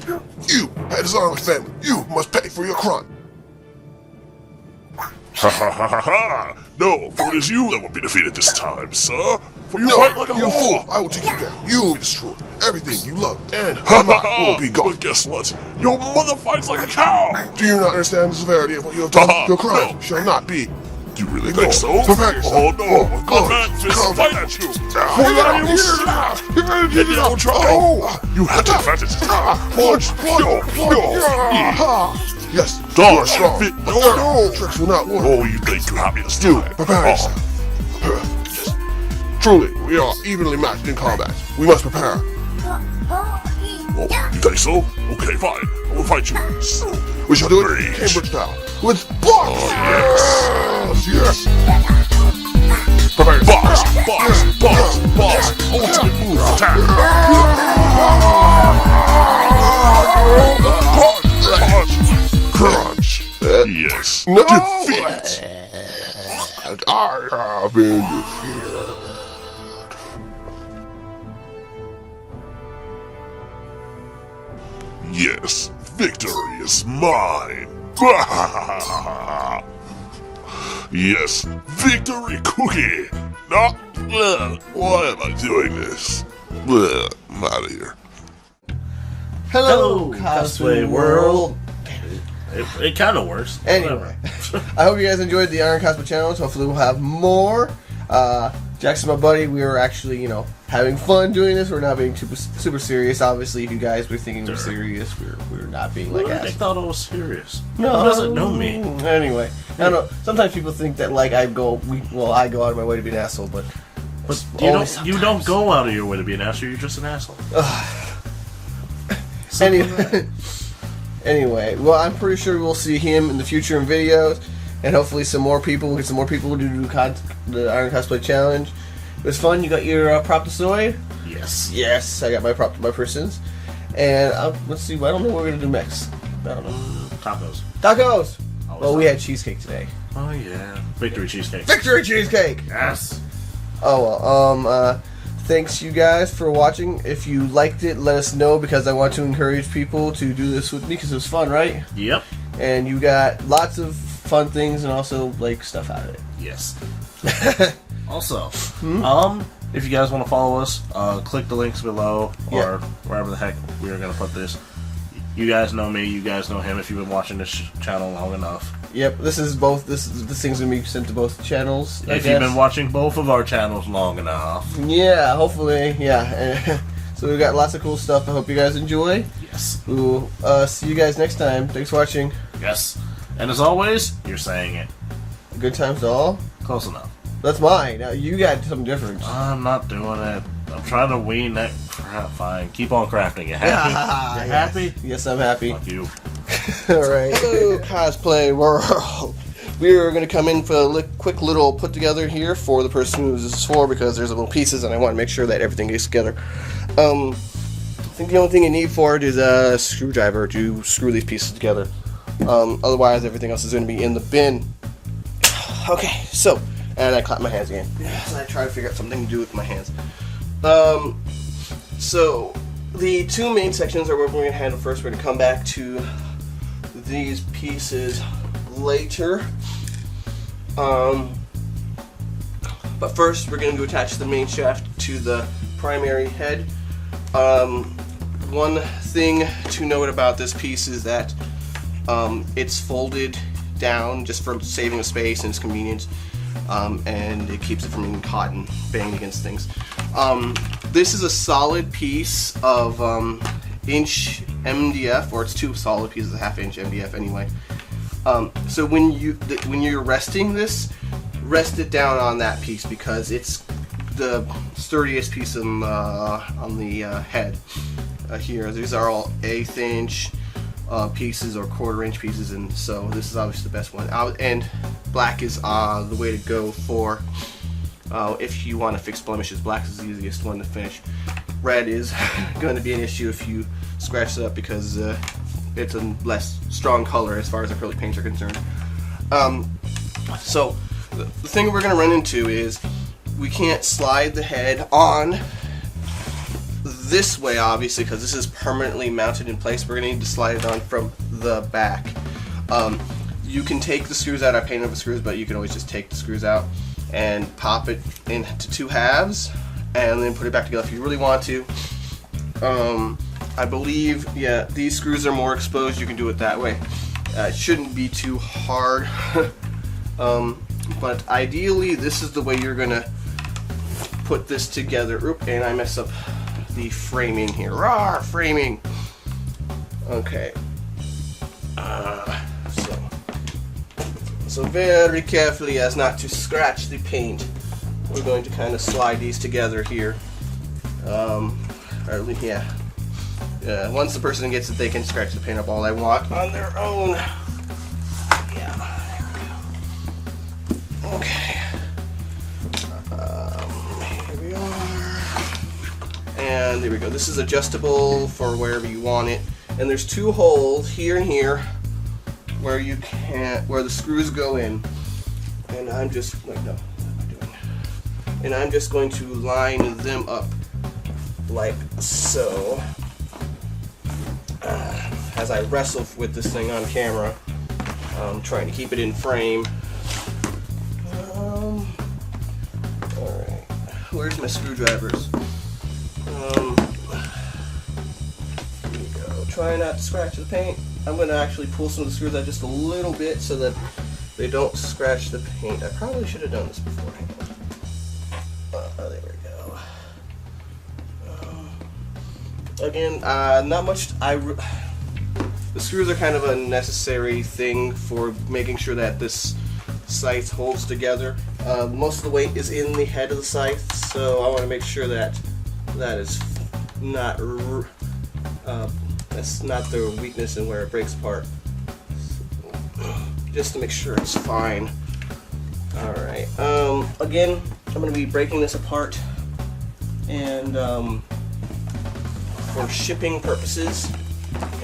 You had dishonored my family. You must pay for your crime. Ha ha ha ha ha! No, for it is you that will be defeated this time, sir. For you No, fight like a you fool. fool! I will take you down. You will be destroyed. Everything you love and Ha ha I will be ha! gone. But guess what? Your mother fights like a cow. Do you not understand the severity of what you have done? Ha-ha, Your crime no. shall not be. Do you really think so? Prepare yourself. Oh no! God, The man fist come. fight at you. Get And you don't try. You have the advantage. Yes, you Dodge. are strong. Fit. But no tricks will not work. Oh, you think you have me this You time? prepare yourself. Yes. Truly, we are evenly matched in combat. We must prepare. Oh, you think so? Okay, fine. I will fight you. We shall do it Rage. Cambridge style. With blocks! yes. Yes! Prepare boss. Ultimate move attack. Crunch. Yes. No! Defeat. And I have been defeated. Yes, victory is mine. Yes, victory cookie. No, why am I doing this? I'm out of here. Hello, Cosplay World. It kind of works. Anyway, I hope you guys enjoyed the Iron Cosplay Challenge. Hopefully we'll have more. Jaxx is my buddy. We were actually, having fun doing this. We're not being super serious. Obviously, if you guys were thinking we're serious, we're not being like They assholes. thought I was serious. No, Who doesn't know me? Anyway, I don't know. Sometimes people think that I go out of my way to be an asshole, but You only don't sometimes. go out of your way to be an asshole. You're just an asshole. Anyway, well, I'm pretty sure we'll see him in the future in videos, and hopefully some more people. We'll get some more people to do the Iron Cosplay Challenge. It was fun. You got your Proptozoid? Yes. Yes, I got my persons. And let's see. I don't know what we're gonna do next. I don't know. Tacos. Tacos. Always Well, we tacos. had cheesecake today. Oh yeah. Victory cheesecake. Victory cheesecake. Yes. Oh well. Thanks you guys for watching. If you liked it, let us know because I want to encourage people to do this with me because it was fun, right? Yep. And you got lots of fun things and also stuff out of it. Yes. Also, if you guys want to follow us, click the links below or wherever the heck we are gonna put this. You guys know me. You guys know him. If you've been watching this channel long enough. Yep. This thing's gonna be sent to both channels. If you've been watching both of our channels long enough. Yeah. Hopefully. Yeah. So we got lots of cool stuff. I hope you guys enjoy. Yes. We'll see you guys next time. Thanks for watching. Yes. And as always, you're saying it. Good times to all. Close enough. That's mine. Now you got something different. I'm not doing it. I'm trying to wean that crap. Fine. Keep on crafting. You happy? You happy? Yes, I'm happy. Fuck you. Alright. Hello, Cosplay World. We are going to come in for a quick little put together here for the person who this is for because there's little pieces and I want to make sure that everything gets together. I think the only thing you need for it is a screwdriver to screw these pieces together. Otherwise, everything else is going to be in the bin. Okay, so, and I clap my hands again. Yes, I try to figure out something to do with my hands. So, the two main sections are what we're going to handle first. We're going to come back to these pieces later. But first, we're going to attach the main shaft to the primary head. One thing to note about this piece is that it's folded down just for saving of space and its convenience, and it keeps it from being caught and banged against things. This is a solid piece of inch MDF, or it's two solid pieces of half-inch MDF anyway. So when you're resting this, rest it down on that piece because it's the sturdiest piece on the head. Here, these are all 1/8 inch pieces or 1/4 inch pieces, and so this is obviously the best one. And black is the way to go for if you want to fix blemishes. Black is the easiest one to finish. Red is going to be an issue if you scratch it up because it's a less strong color as far as acrylic paints are concerned. So the thing we're going to run into is we can't slide the head on this way, obviously, because this is permanently mounted in place. We're going to need to slide it on from the back. You can take the screws out. I painted the screws, but you can always just take the screws out and pop it into 2 halves and then put it back together if you really want to. I believe, yeah, these screws are more exposed. You can do it that way. It shouldn't be too hard. But ideally, this is the way you're gonna put this together. Oop, and I mess up the framing here. Rawr, framing. Okay. So very carefully as not to scratch the paint, we're going to kind of slide these together here. Or at least, yeah. Once the person gets it, they can scratch the paint up all they want on their own. Yeah, there we go. Okay. Here we are. And there we go. This is adjustable for wherever you want it. And there's 2 holes here and here where the screws go in. And I'm just I'm going to line them up like so. As I wrestle with this thing on camera, I'm trying to keep it in frame. Alright, where's my screwdrivers? Here we go. Try not to scratch the paint. I'm going to actually pull some of the screws out just a little bit so that they don't scratch the paint. I probably should have done this beforehand. There we go. Again, not much. The screws are kind of a necessary thing for making sure that this scythe holds together. Most of the weight is in the head of the scythe, so I want to make sure that that is not that's not the weakness in where it breaks apart. Just to make sure it's fine. All right. Again, I'm going to be breaking this apart, and for shipping purposes.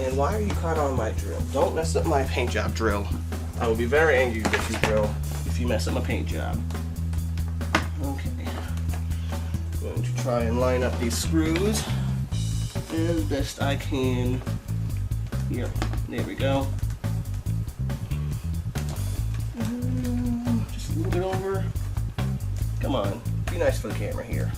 And why are you caught on my drill? Don't mess up my paint job drill. I will be very angry with you, drill, if you mess up my paint job. Okay. I'm going to try and line up these screws as best I can. Here. There we go. Just a little bit over. Come on. Be nice for the camera here.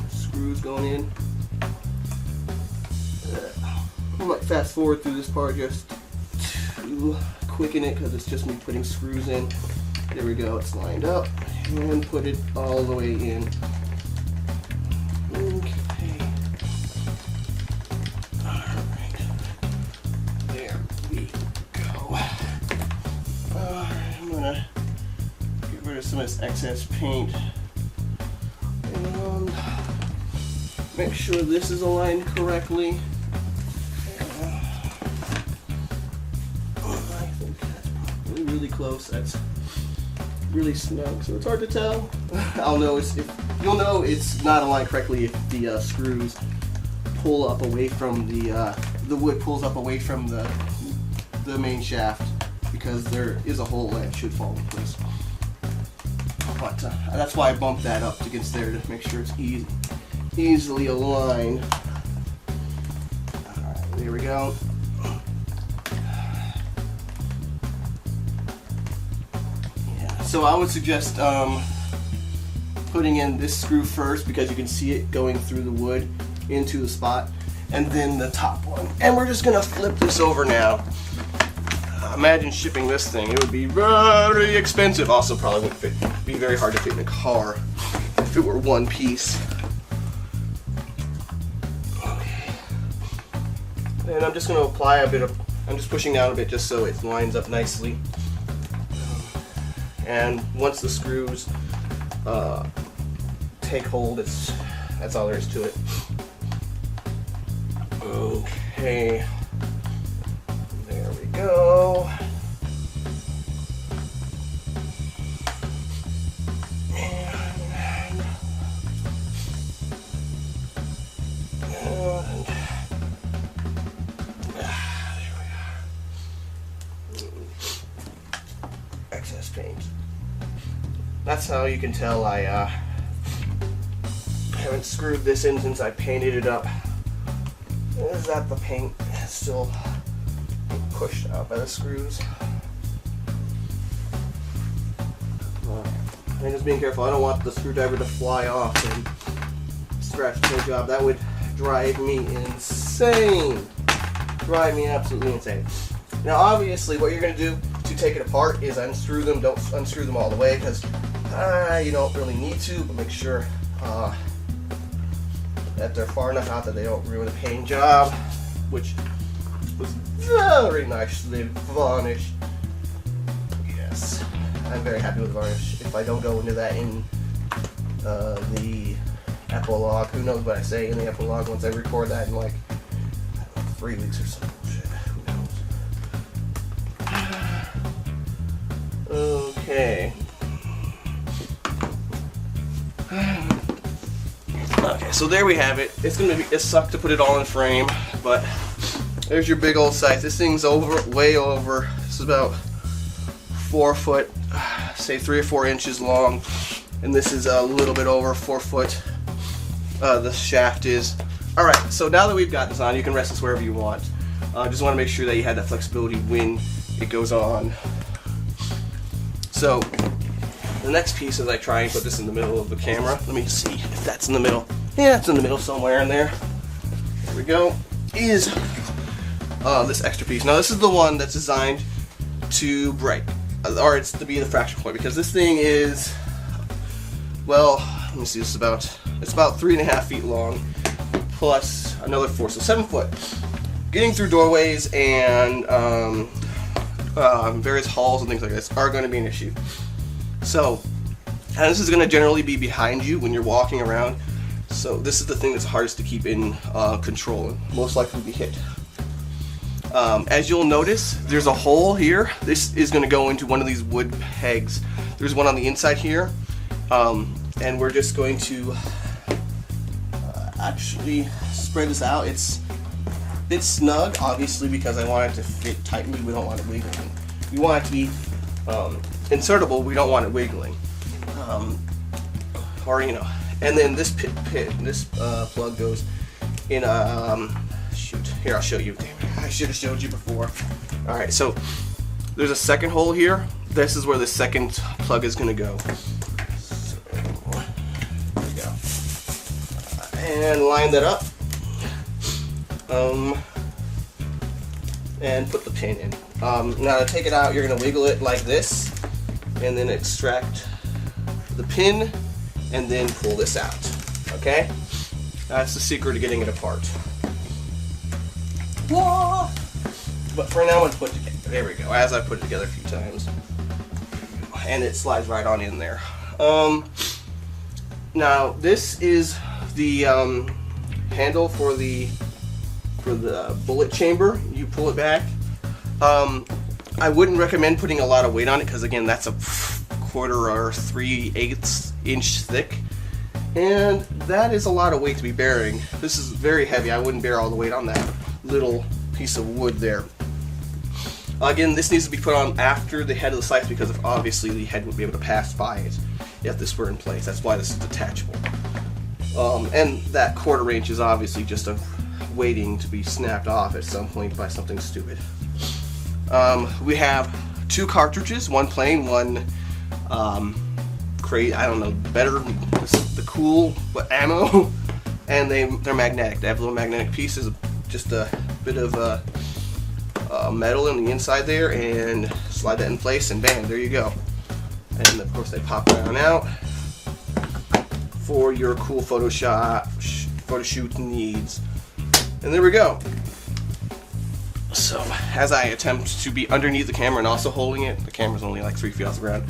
Screws going in. I might fast forward through this part just to quicken it because it's just me putting screws in. There we go, it's lined up. And put it all the way in. Okay. Alright. There we go. I'm gonna get rid of some of this excess paint and make sure this is aligned correctly. I think that's probably really close. That's really snug, so it's hard to tell. You'll know it's not aligned correctly if the screws pull up away from the wood pulls up away from the main shaft, because there is a hole that should fall in place. But that's why I bumped that up against there to make sure it's easily aligned. Alright, there we go. Yeah, so I would suggest putting in this screw first, because you can see it going through the wood into the spot, and then the top one. And we're just gonna flip this over now. Imagine shipping this thing. It would be very expensive. Also, probably wouldn't be very hard to fit in a car if it were one piece. Okay. And I'm just going to apply a bit of. I'm just pushing down a bit just so it lines up nicely. And once the screws take hold, that's all there is to it. Okay. There we go. There that's how you can tell I haven't screwed this in since I painted it up. Is that the paint is still pushed out by the screws? And just being careful, I don't want the screwdriver to fly off and scratch the job. That would drive me insane. Drive me absolutely insane. Now obviously what you're going to do to take it apart is unscrew them. Don't unscrew them all the way because you don't really need to, but make sure that they're far enough out that they don't ruin the paint job, which was very nicely varnished. Yes, I'm very happy with the varnish. If I don't go into that in the epilogue, who knows what I say in the epilogue once I record that in like 3 weeks or something. Who knows? Okay. Okay, so there we have it. It's gonna be it sucked to put it all in frame, but there's your big old size. This thing's way over. This is about 4 foot, say 3 or 4 inches long, and this is a little bit over 4 foot. The shaft is. All right. So now that we've got this on, you can rest this wherever you want. Just want to make sure that you have that flexibility when it goes on. So the next piece is I try and put this in the middle of the camera. Let me see if that's in the middle. Yeah, it's in the middle somewhere in there. There we go. Is this extra piece. Now this is the one that's designed to break, or it's to be the fracture point, because this thing is, well, let me see, it's about 3.5 feet long, plus another 4, so 7 foot. Getting through doorways and various halls and things like this are going to be an issue. So, and this is going to generally be behind you when you're walking around. So this is the thing that's hardest to keep in control and most likely be hit. As you'll notice, there's a hole here. This is going to go into one of these wood pegs. There's one on the inside here, and we're just going to actually spread this out. It's a bit snug, obviously, because I want it to fit tightly. We don't want it wiggling. We want it to be insertable. We don't want it wiggling, or you know. And then this this plug goes in a shoot. Here, I'll show you. Damn it, I should have showed you before. All right, so there's a second hole here. This is where the second plug is going to go. So, there we go. And line that up. And put the pin in. Now to take it out, you're going to wiggle it like this, and then extract the pin, and then pull this out. Okay? That's the secret to getting it apart. Whoa! But for now, I'm going to put it together. There we go. As I put it together a few times, and it slides right on in there. Now this is the handle for the bullet chamber. You pull it back. I wouldn't recommend putting a lot of weight on it because again, that's a 1/4 or 3/8 inch thick, and that is a lot of weight to be bearing. This is very heavy. I wouldn't bear all the weight on that little piece of wood there. Again, this needs to be put on after the head of the slice because obviously the head would be able to pass by it if this were in place. That's why this is detachable. And that 1/4 inch is obviously just waiting to be snapped off at some point by something stupid. We have 2 cartridges, one plain, one I don't know, better, the cool ammo, and they're magnetic. They have little magnetic pieces, just a bit of metal in the inside there, and slide that in place, and bam, there you go. And of course they pop right on out for your cool photo shoot needs. And there we go. So as I attempt to be underneath the camera and also holding it, the camera's only like 3 feet off the ground.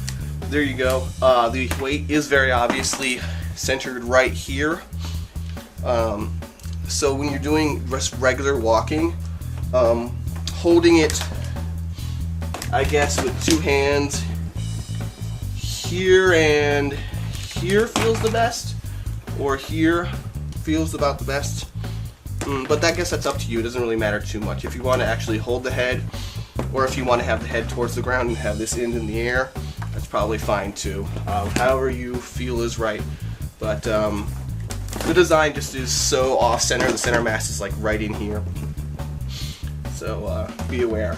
There you go. The weight is very obviously centered right here. So when you're doing just regular walking, holding it, I guess, with 2 hands here and here feels the best, or here feels about the best. But I guess that's up to you. It doesn't really matter too much. If you want to actually hold the head, or if you want to have the head towards the ground and have this end in the air, that's it's probably fine too. However you feel is right. But the design just is so off-center. The center mass is like right in here. So be aware.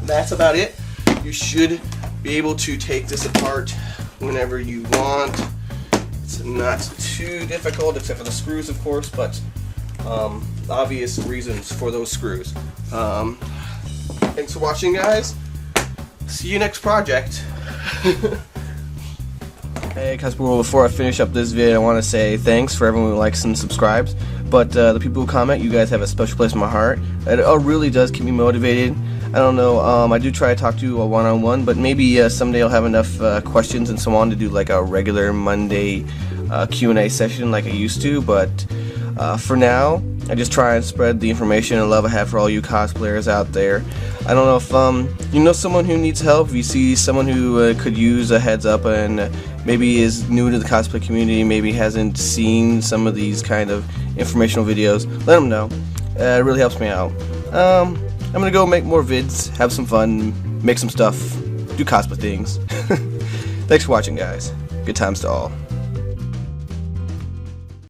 That's about it. You should be able to take this apart whenever you want. It's not too difficult, except for the screws, of course, but obvious reasons for those screws. Thanks for watching, guys. See you next project. Hey, Cosplay, before I finish up this video, I want to say thanks for everyone who likes and subscribes. But the people who comment, you guys have a special place in my heart. It really does keep me motivated. I don't know, I do try to talk to you a one-on-one, but maybe someday I'll have enough questions and so on to do like a regular Monday Q&A session like I used to. But for now, I just try and spread the information and love I have for all you cosplayers out there. I don't know if you know someone who needs help, if you see someone who could use a heads up and maybe is new to the cosplay community, maybe hasn't seen some of these kind of informational videos, let them know. It really helps me out. I'm gonna go make more vids, have some fun, make some stuff, do cosplay things. Thanks for watching, guys. Good times to all.